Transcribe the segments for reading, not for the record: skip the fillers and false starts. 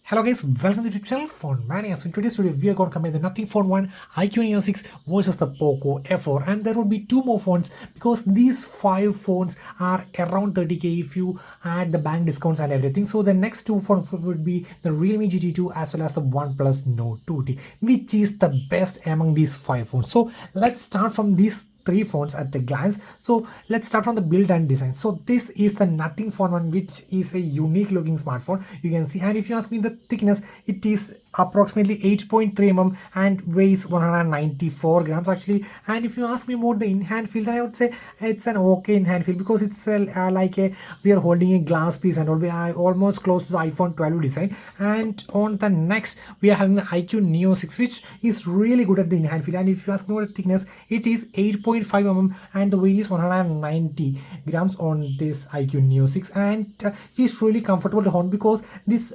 Hello guys, welcome to the channel Phone Mania. So in today's video we are going to compare the Nothing Phone 1 Iqoo Neo 6 versus the Poco F4, and there would be two more phones because these five phones are around 30k if you add the bank discounts and everything. So the next two phones would be the Realme GT2 as well as the OnePlus Nord 2T, which is the best among these five phones. So let's start from these three phones at a glance. So let's start from the build and design. So this is the Nothing Phone 1, which is a unique looking smartphone, you can see. And if you ask me the thickness, it is approximately 8.3 mm and weighs 194 grams actually. And if you ask me about the in-hand feel, then I would say it's an okay in-hand feel because it's we are holding a glass piece and all. We are almost close to the iPhone 12 design. And on the next we are having the Iqoo Neo 6, which is really good at the in-hand feel. And if you ask me about the thickness, it is 8.5 mm and the weight is 190 grams on this Iqoo Neo 6. And it's really comfortable to hold because this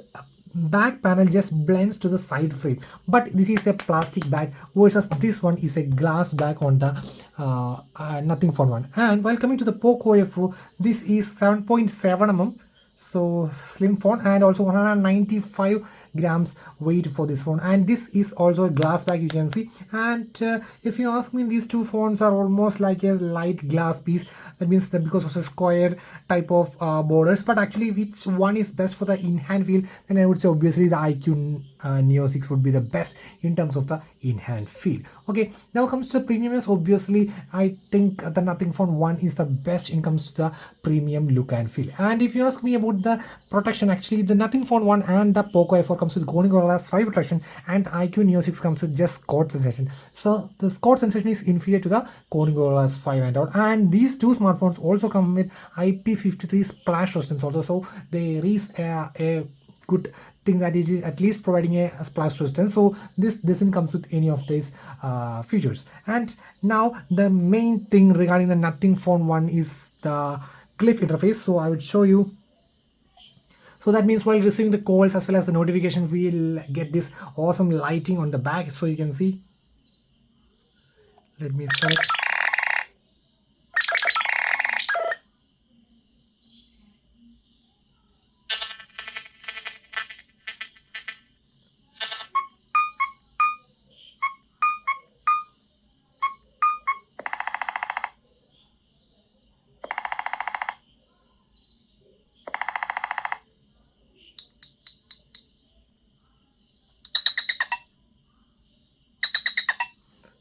back panel just blends to the side frame, but this is a plastic bag versus this one is a glass bag on the Nothing Phone 1. And while coming to the Poco F4, this is 7.7 mm, so slim phone, and also 195 grams weight for this phone. And this is also a glass bag, you can see. And if you ask me, these two phones are almost like a light glass piece. That means that because of the square type of borders, but actually which one is best for the in-hand feel, then I would say obviously the Iqoo Neo 6 would be the best in terms of the in-hand feel. Okay, now comes to premiumness. Obviously I think the Nothing Phone 1 is the best in comes to the premium look and feel. And if you ask me about the protection, actually the Nothing Phone 1 and the Poco F4 comes with Gorilla Glass 5 protection, and the Iqoo Neo 6 comes with just scotch sensation. So the scotch sensation is inferior to the Gorilla Glass 5 and all. And these two smartphones also come with IP53 splash resistance also, so there is a good thing that it is at least providing a splash resistance. So this doesn't comes with any of these features. And now the main thing regarding the Nothing Phone 1 is the glyph interface. So I would show you. So that means while receiving the calls as well as the notifications, we'll get this awesome lighting on the back. So you can see, let me select.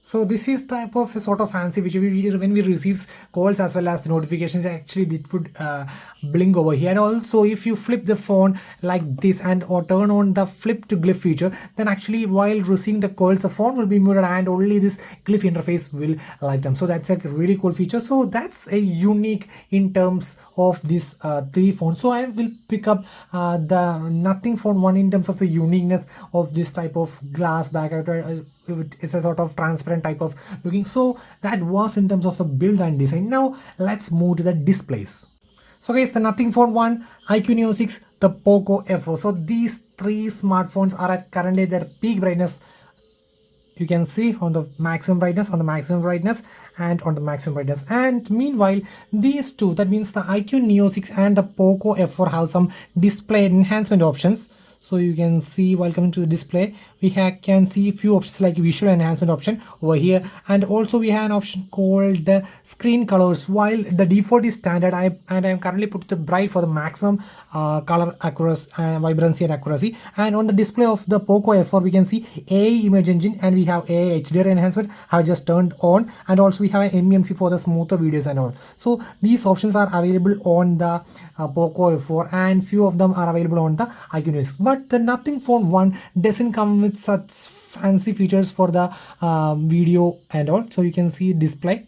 So this is type of a sort of fancy which when we receive calls as well as the notifications, actually it would blink over here. And also if you flip the phone like this and or turn on the flip to glyph feature, then actually while receiving the calls, the phone will be muted and only this glyph interface will light up. So that's a really cool feature. So that's a unique in terms of these three phones. So I will pick up the Nothing Phone 1 in terms of the uniqueness of this type of glass back. It's a sort of transparent type of looking. So that was in terms of the build and design. Now let's move to the displays. So guys, the Nothing Phone 1, Iqoo Neo 6, the Poco F4. So these three smartphones are at currently their peak brightness. You can see on the maximum brightness, and on the maximum brightness. And meanwhile, these two, that means the Iqoo Neo 6 and the Poco F4, have some display enhancement options. So you can see while coming to the display, we can see a few options like visual enhancement option over here, and also we have an option called the screen colors. While the default is standard, I am currently put the bright for the maximum color accuracy and vibrancy and accuracy. And on the display of the Poco F4, we can see AI image engine and we have AI HDR enhancement have just turned on, and also we have an MEMC for the smoother videos and all. So these options are available on the Poco F4, and few of them are available on the Iqoo Neo 6. But the Nothing Phone 1 doesn't come with such fancy features for the video and all. So you can see display.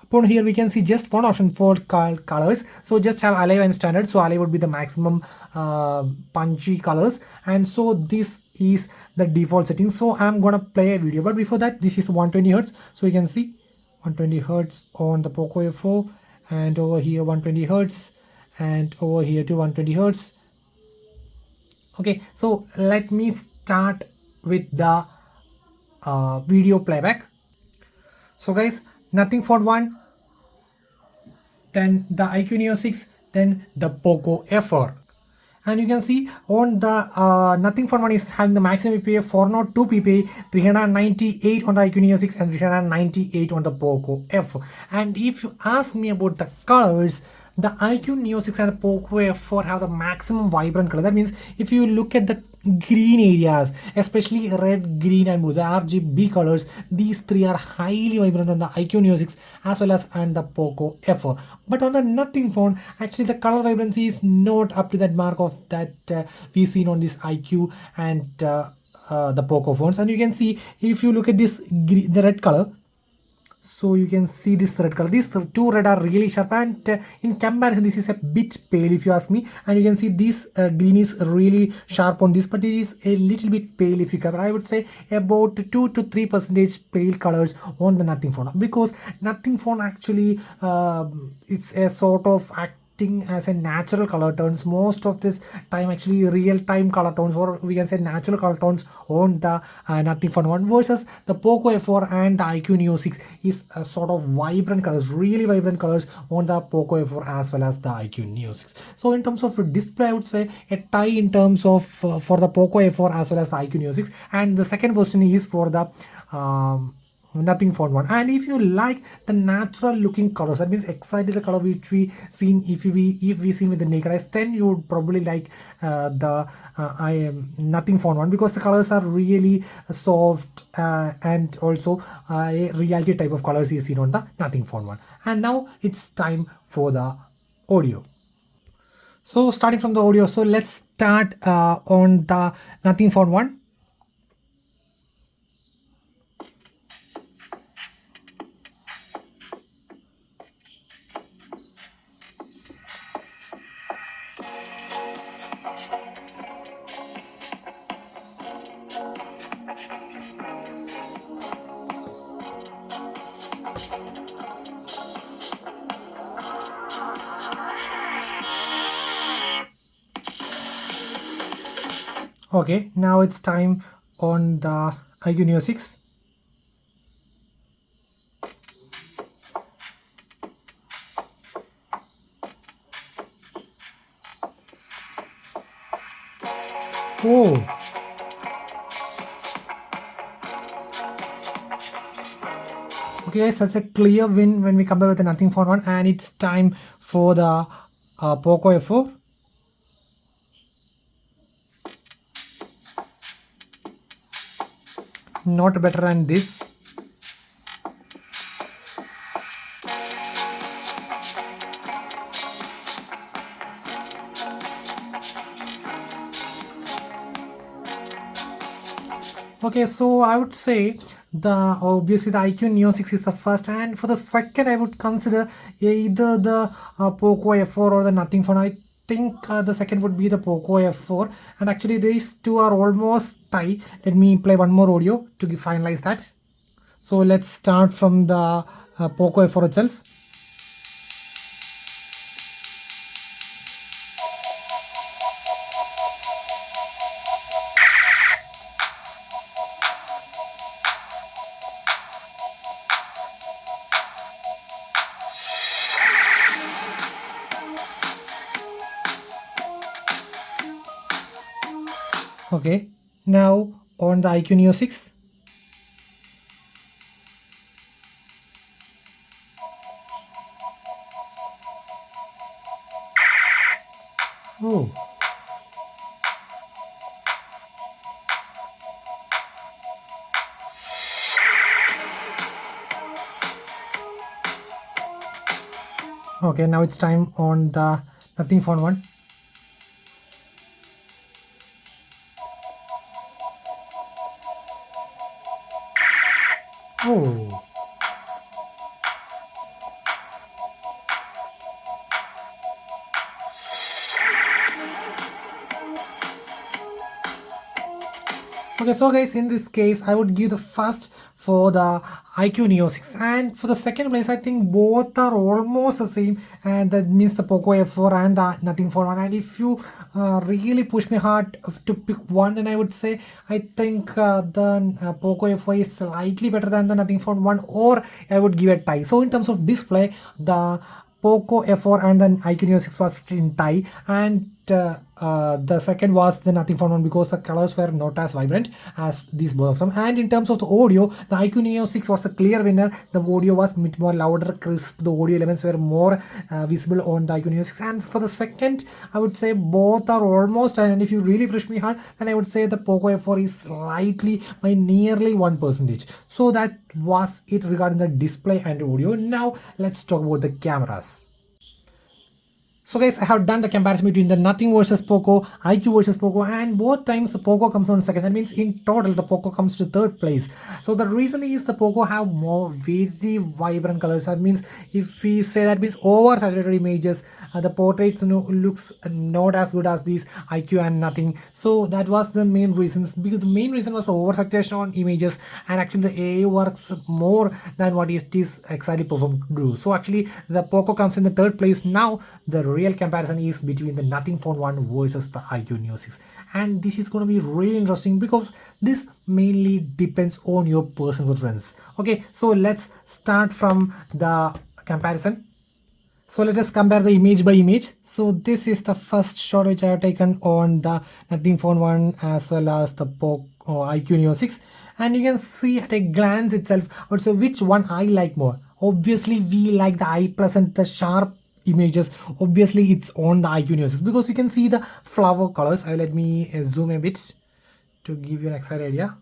Upon here we can see just one option for colors. So just have alive and standard. So alive would be the maximum punchy colors, and so this is the default setting. So I'm gonna play a video, but before that, this is 120 Hz. So you can see 120 Hz on the Poco F4, and over here 120 Hz, and over here to 120 Hz. Okay, so let me start with the video playback. So guys, Nothing Phone 1, then the Iqoo Neo 6, then the Poco F4. And you can see on the Nothing Phone 1 is having the maximum PPA 402 PPA, 398 on the Iqoo Neo 6 and 398 on the Poco F. And if you ask me about the colors, the Iqoo Neo 6 and the Poco F4 have the maximum vibrant color. That means if you look at the green areas, especially red, green and blue, the RGB colors, these three are highly vibrant on the Iqoo Neo 6 as well as on the Poco F4. But on the Nothing Phone, actually the color vibrancy is not up to that mark of that we've seen on this Iqoo and the Poco phones. And you can see if you look at this the red color, so you can see this red color, these two red are really sharp, and in comparison this is a bit pale if you ask me. And you can see this green is really sharp on this, but it is a little bit pale if you compare. I would say about 2 to 3% pale colors on the Nothing Phone, because Nothing Phone actually it's a sort of as a natural color tones most of this time, actually real time color tones, or we can say natural color tones on the Nothing Phone 1, versus the Poco F4 and the Iqoo Neo 6 is a sort of vibrant colors, really vibrant colors on the Poco F4 as well as the Iqoo Neo 6. So in terms of display, I would say a tie in terms of for the Poco F4 as well as the Iqoo Neo 6, and the second position is for the Nothing Phone 1. And if you like the natural looking colors, that means exactly the color which we seen if we seen with the naked eyes, then you would probably like the Nothing Phone 1, because the colors are really soft and also a reality type of colors is seen on the Nothing Phone 1. And now it's time for the audio. So starting from the audio, so let's start on the Nothing Phone 1. Okay, now it's time on the Iqoo Neo 6. Oh, okay guys, that's a clear win when we compare with the Nothing Phone 1. And it's time for the Poco F4. Not better than this. Okay, so I would say obviously the Iqoo Neo 6 is the first, and for the second I would consider either the Poco F4 or the Nothing Phone. I think the second would be the Poco F4, and actually these two are almost tied. Let me play one more audio to finalize that. So let's start from the Poco F4 itself. Okay, now on the Iqoo Neo 6. Oh. Okay, now it's time on the Nothing Phone 1. Oh. Okay, so guys, in this case, I would give the first for the Iqoo Neo 6, and for the second place, I think both are almost the same, and that means the Poco F4 and the Nothing Phone 1. And if you really push me hard to pick one, then I would say I think the Poco F4 is slightly better than the Nothing Phone 1, or I would give a tie. So in terms of display, the Poco F4 and then Iqoo Neo 6 was in tie, and the second was the Nothing Phone 1 because the colors were not as vibrant as these both of them. And in terms of the audio, the Iqoo Neo 6 was the clear winner. The audio was bit more louder, crisp. The audio elements were more visible on the Iqoo Neo 6. And for the second, I would say both are almost. And if you really push me hard, then I would say the Poco F4 is slightly by nearly 1%. So that was it regarding the display and audio. Now let's talk about the cameras. So guys, I have done the comparison between the Nothing versus Poco, Iqoo versus Poco, and both times the Poco comes on second. That means in total the Poco comes to third place. So the reason is the Poco have more very vibrant colors. That means if we say that means oversaturated images, the portraits looks not as good as these Iqoo and Nothing. So that was the main reasons, because the main reason was the oversaturation on images, and actually the AI works more than what it is exactly performed to do. So actually the Poco comes in the third place. Now the real comparison is between the Nothing Phone 1 versus the Iqoo Neo 6, and this is going to be really interesting because this mainly depends on your personal preference. Okay, so let's start from the comparison. So let us compare the image by image. So this is the first shot which I have taken on the Nothing Phone 1 as well as the Poco Iqoo Neo 6, and you can see at a glance itself also which one I like more. Obviously we like the eye pleasant, the sharp images. Obviously it's on the Iqoo Neo 6 because you can see the flower colors. Let me zoom a bit to give you an exact idea.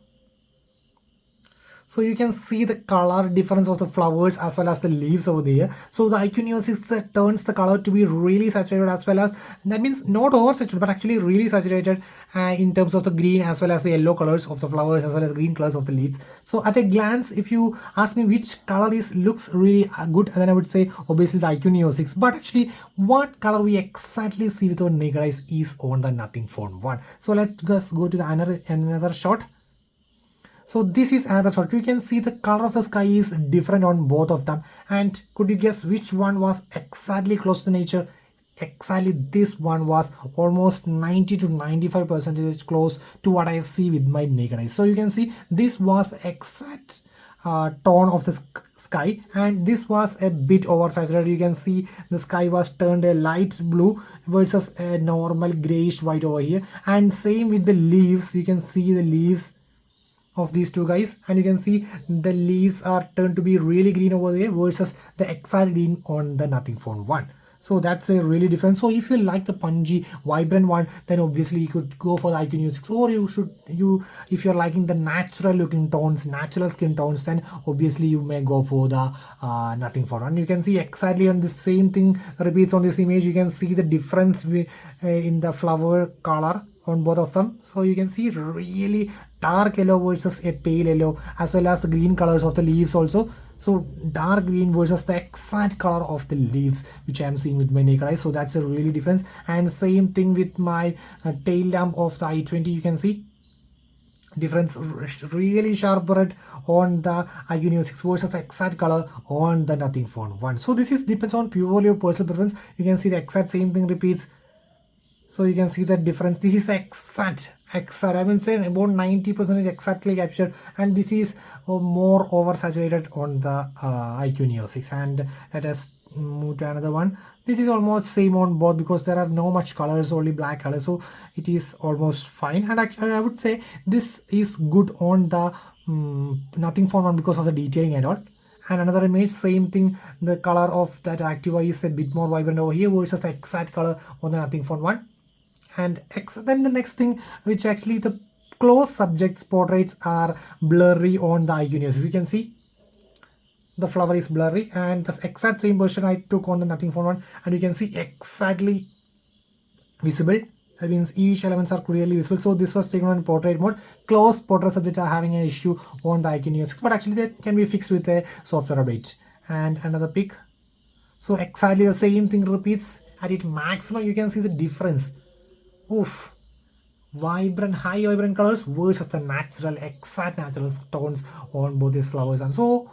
So you can see the color difference of the flowers as well as the leaves over there. So the Iqoo Neo 6 turns the color to be really saturated, as well as, that means not oversaturated but actually really saturated in terms of the green as well as the yellow colors of the flowers as well as green colors of the leaves. So at a glance, if you ask me which color looks really good, then I would say obviously the Iqoo Neo 6. But actually what color we exactly see with our naked eyes is on the Nothing Phone 1. So let's just go to the another shot. So this is another shot. You can see the color of the sky is different on both of them. And could you guess which one was exactly close to nature? Exactly, this one was almost 90 to 95% close to what I see with my naked eye. So you can see this was the exact tone of the sky, and this was a bit oversaturated. You can see the sky was turned a light blue versus a normal grayish white over here. And same with the leaves. You can see the leaves of these two guys, and you can see the leaves are turned to be really green over there versus the exact green on the Nothing Phone 1. So that's a really different. So if you like the punchy vibrant one, then obviously you could go for the Iqoo Neo 6, or if you're liking the natural looking tones, natural skin tones, then obviously you may go for the Nothing Phone 1. You can see exactly on the same thing repeats on this image. You can see the difference in the flower color on both of them. So you can see really dark yellow versus a pale yellow, as well as the green colors of the leaves also. So dark green versus the exact color of the leaves which I am seeing with my naked eye. So that's a really difference. And same thing with my tail lamp of the i20. You can see difference really sharp red on the Iqoo Neo 6 versus the exact color on the Nothing Phone 1. So this is depends on purely your personal preference. You can see the exact same thing repeats. So you can see the difference. This is the exact I will say about 90% exactly captured, and this is more oversaturated on the Iqoo Neo 6. And let us move to another one. This is almost same on both because there are no much colors, only black color, so it is almost fine. And actually I would say this is good on the Nothing Phone 1 because of the detailing and all. And another image, same thing, the color of that Activa is a bit more vibrant over here versus the exact color on the Nothing Phone 1. And then the next thing, which actually the close subjects portraits are blurry on the Iqoo Neo 6. You can see the flower is blurry, and the exact same version I took on the Nothing Phone 1, and you can see exactly visible. That means each elements are clearly visible. So this was taken on portrait mode. Close portrait subjects are having an issue on the Iqoo Neo 6, but actually that can be fixed with a software update. And another pic. So exactly the same thing repeats at its maximum. You can see the difference. Oof. High vibrant colors versus the exact natural tones on both these flowers. And so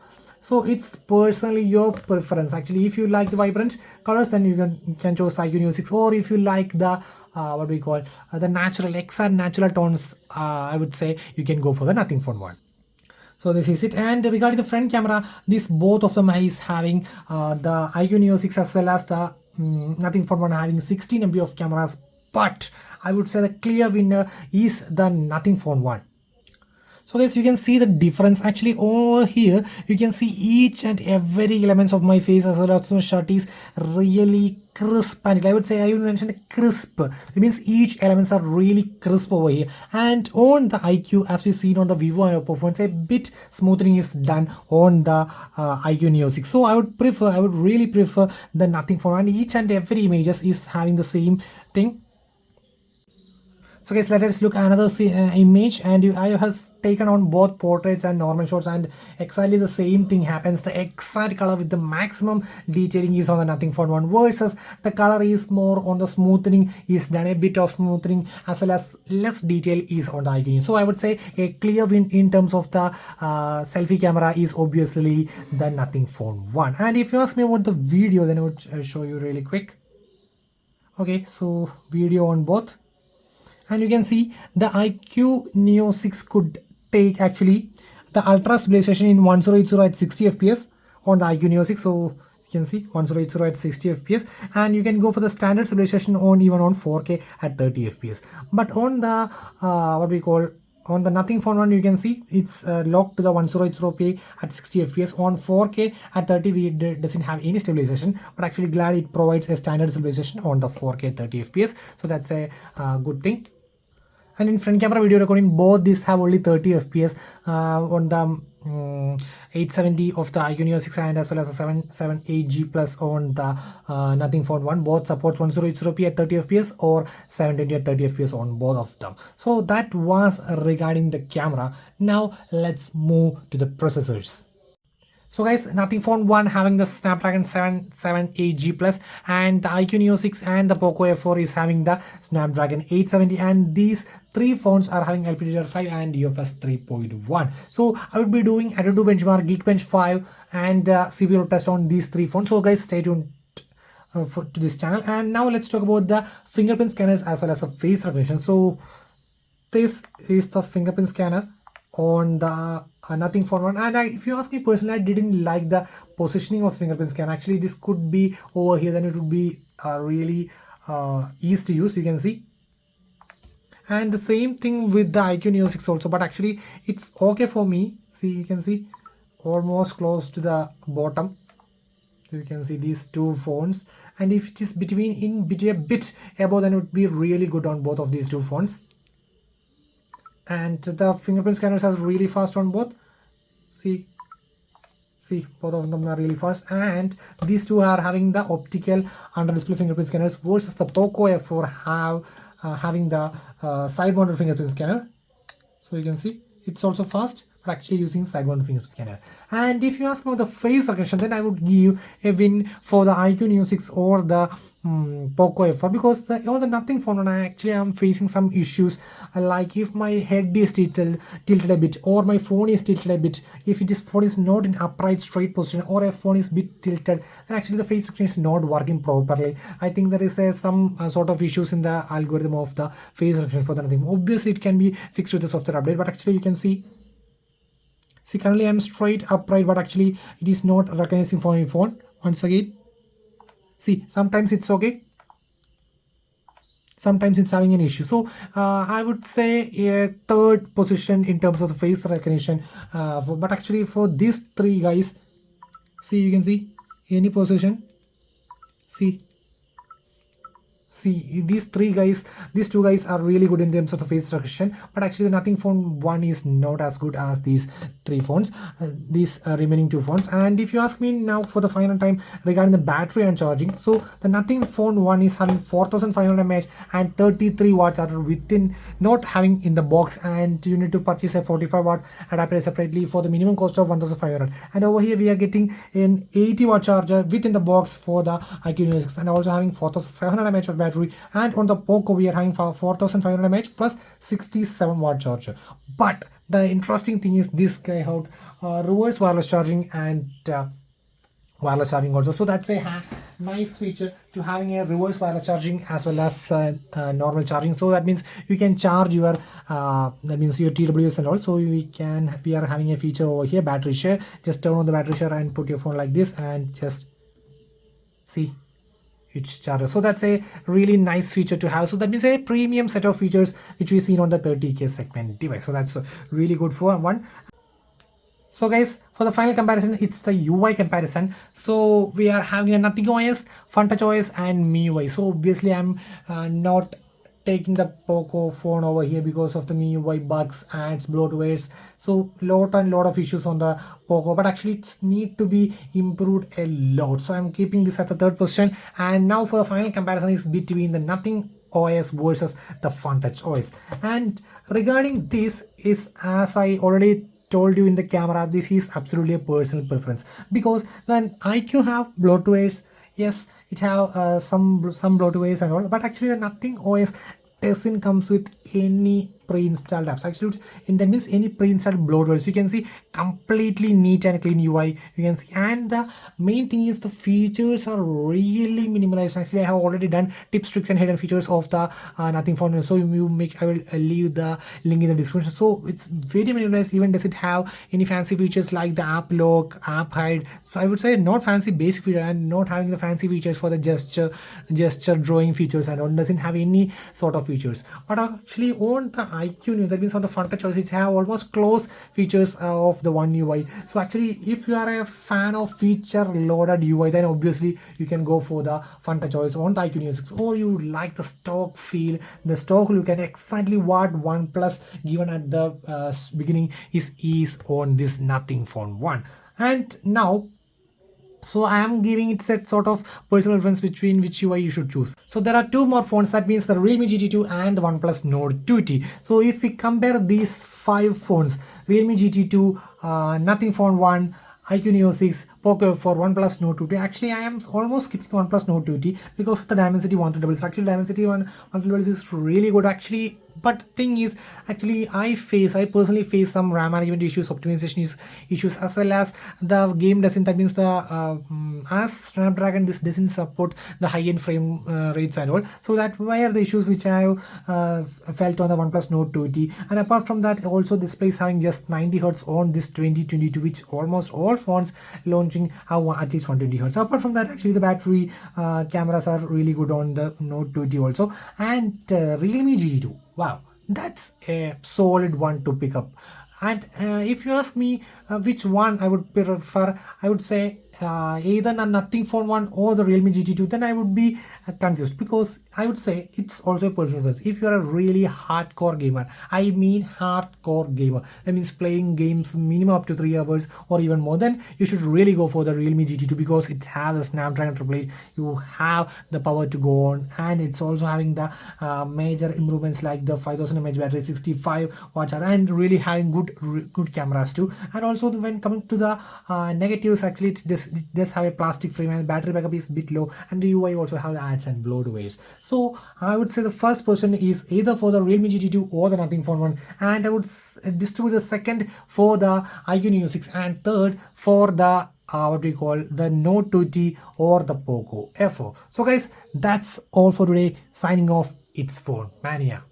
it's personally your preference. Actually, if you like the vibrant colors, then you can choose Iqoo Neo 6, or if you like the what we call the exact natural tones, I would say you can go for the Nothing Phone 1. So this is it. And regarding the front camera, this both of them is having the Iqoo Neo 6 as well as the Nothing Phone 1 having 16 MB of cameras but I would say the clear winner is the Nothing Phone 1. So guys, you can see the difference actually over here. You can see each and every elements of my face as well as my shirt is really crisp, and I would say I would mention crisp. It means each elements are really crisp over here. And on the Iqoo, as we seen on the Vivo and Oppo phones, a bit smoothing is done on the Iqoo Neo 6. So I would really prefer the Nothing Phone, and each and every images is having the same thing. So guys, let us look another image, and I have taken on both portraits and normal shots, and exactly the same thing happens. The exact color with the maximum detailing is on the Nothing Phone 1 versus the color is more on the smoothing is done, a bit of smoothing as well as less detail is on the Iqoo. So I would say a clear win in terms of the selfie camera is obviously the Nothing Phone 1. And if you ask me about the video, then I would show you really quick. Okay, so video on both. And you can see the Iqoo Neo 6 could take actually the ultra stabilization in 1080 at 60 fps on the Iqoo Neo 6. So you can see 1080 at 60 fps, and you can go for the standard stabilization on even on 4K at 30 fps. But on the what we call on the Nothing Phone 1, you can see it's locked to the 1080p at 60 fps. On 4K at 30, it doesn't have any stabilization, but actually glad it provides a standard stabilization on the 4K 30 fps. So that's a good thing. And in front camera video recording, both these have only 30 fps on the 870 of the Iqoo Neo 6 and as well as a 778G plus on the Nothing Phone 1. Both supports 1080p at 30 fps or 720 at 30 fps on both of them. So that was regarding the camera. Now let's move to the processors. So guys, Nothing Phone 1 having the Snapdragon 778G plus, and the Iqoo Neo 6 and the Poco F4 is having the Snapdragon 870, and these three phones are having LPDDR5 and UFS 3.1. So I would be doing AnTuTu benchmark, Geekbench 5 and CPU test on these three phones. So guys, stay tuned to this channel. And now let's talk about the fingerprint scanners as well as the face recognition. So this is the fingerprint scanner on the Nothing Phone 1, and if you ask me personally, I didn't like the positioning of fingerprint scan. Actually, this could be over here, then it would be really easy to use. You can see, and the same thing with the Iqoo Neo 6 also, but actually it's okay for me. See, you can see almost close to the bottom. So you can see these two phones, and if it is between a bit above, then it would be really good on both of these two phones. And the fingerprint scanners are really fast on both. See, both of them are really fast, and these two are having the optical under display fingerprint scanners versus the Poco F4 having the side mounted fingerprint scanner. So you can see it's also fast, but actually using side mounted fingerprint scanner. And if you ask me about the face recognition, then I would give a win for the Iqoo Neo 6 or the Poco F4, because on the Nothing Phone, I actually am facing some issues, like if my head is tilted a bit, or my phone is tilted a bit, if phone is not in upright straight position, or a phone is bit tilted, then actually the face recognition is not working properly. I think there is some sort of issues in the algorithm of the face recognition for the Nothing. Obviously it can be fixed with the software update, but actually you can see currently I'm straight upright, but actually it is not recognizing for my phone. Once again, see, sometimes it's okay, sometimes it's having an issue. So I would say a third position in terms of the face recognition, but actually for these three guys, see, you can see any position, see these two guys are really good in terms of the face recognition, but actually the Nothing Phone 1 is not as good as these three phones, these remaining two phones. And if you ask me now for the final time regarding the battery and charging, so the Nothing Phone 1 is having 4500 mAh and 33 watt charger within, not having in the box, and you need to purchase a 45 watt adapter separately for the minimum cost of 1500. And over here we are getting an 80 watt charger within the box for the Iqoo Neo 6, and also having 4700 mAh of battery. And on the Poco we are having 4500 mAh plus 67 watt charger. But the interesting thing is this guy out reverse wireless charging and wireless charging also. So that's a nice feature to having a reverse wireless charging as well as normal charging. So that means you can charge your your TWS and also we are having a feature over here, battery share. Just turn on the battery share and put your phone like this, and just see, its charger. So that's a really nice feature to have. So that means a premium set of features which we seen on the 30K segment device. So that's really good for one. So guys, for the final comparison, it's the UI comparison. So we are having a Nothing OS, FunTouch OS, and MIUI. So obviously, I'm not taking the Poco phone over here because of the MIUI bugs, ads, bloatwares. So lot of issues on the Poco, but actually it's need to be improved a lot. So I'm keeping this at the third position. And now for the final comparison is between the Nothing OS versus the FunTouch OS. And regarding this is, as I already told you in the camera, this is absolutely a personal preference, because when Iqoo have bloatwares, yes, it have some bloatwares and all, but actually the Nothing OS doesn't comes with any pre-installed apps. Actually, that means any pre-installed bloatwares. You can see completely neat and clean UI. You can see, and the main thing is the features are really minimalized. Actually, I have already done tips, tricks, and hidden features of the Nothing phone. So I will leave the link in the description. So it's very minimalized. Even does it have any fancy features like the app lock, app hide? So I would say not fancy basic feature, and not having the fancy features for the gesture drawing features, and all doesn't have any sort of features. But actually on the Iqoo, that means on the FunTouch OS, it have almost close features of the One UI. So actually, if you are a fan of feature loaded UI, then obviously you can go for the FunTouch OS on the Iqoo Neo 6, or you like the stock feel, the stock look, and exactly what OnePlus given at the beginning is on this Nothing Phone 1. And now, so I am giving it set sort of personal preference between which UI you should choose. So there are two more phones, that means the Realme GT2 and the OnePlus Nord 2T. So if we compare these five phones, Realme GT2, Nothing Phone 1, Iqoo Neo 6, Poco for OnePlus Nord 2T. Actually, I am almost skipping the OnePlus Nord 2T because of the Dimensity 130. Actually, Dimensity 130 is really good. Actually, but the thing is, actually, I personally face some RAM management issues, optimization issues, as well as the game doesn't. That means the as Snapdragon, this doesn't support the high-end frame rates and all. So that were the issues which I have felt on the OnePlus Nord 2T. And apart from that, also display is having just 90 Hz on this 2022, which almost all phones launching have at least 120 Hz. Apart from that, actually the battery cameras are really good on the Nord 2T also. And Realme GT2. Wow, that's a solid one to pick up. And if you ask me which one I would prefer, I would say either the Nothing Phone 1 or the Realme GT2. Then I would be confused, because I would say it's also a personal preference. If you're a really hardcore gamer, I mean hardcore gamer, that means playing games minimum up to 3 hours or even more, then you should really go for the Realme GT2, because it has a Snapdragon 888. You have the power to go on, and it's also having the major improvements like the 5000 mAh battery, 65 watts, and really having good cameras too. And also when coming to the negatives, actually it does have a plastic frame, and battery backup is a bit low, and the UI also have the ads and bloatwares. So I would say the first person is either for the Realme GT2 or the Nothing Phone 1, and I would distribute the second for the Iqoo Neo 6, and third for the what we call the Nord 2T or the Poco F4. So guys, that's all for today. Signing off, it's Phone Mania.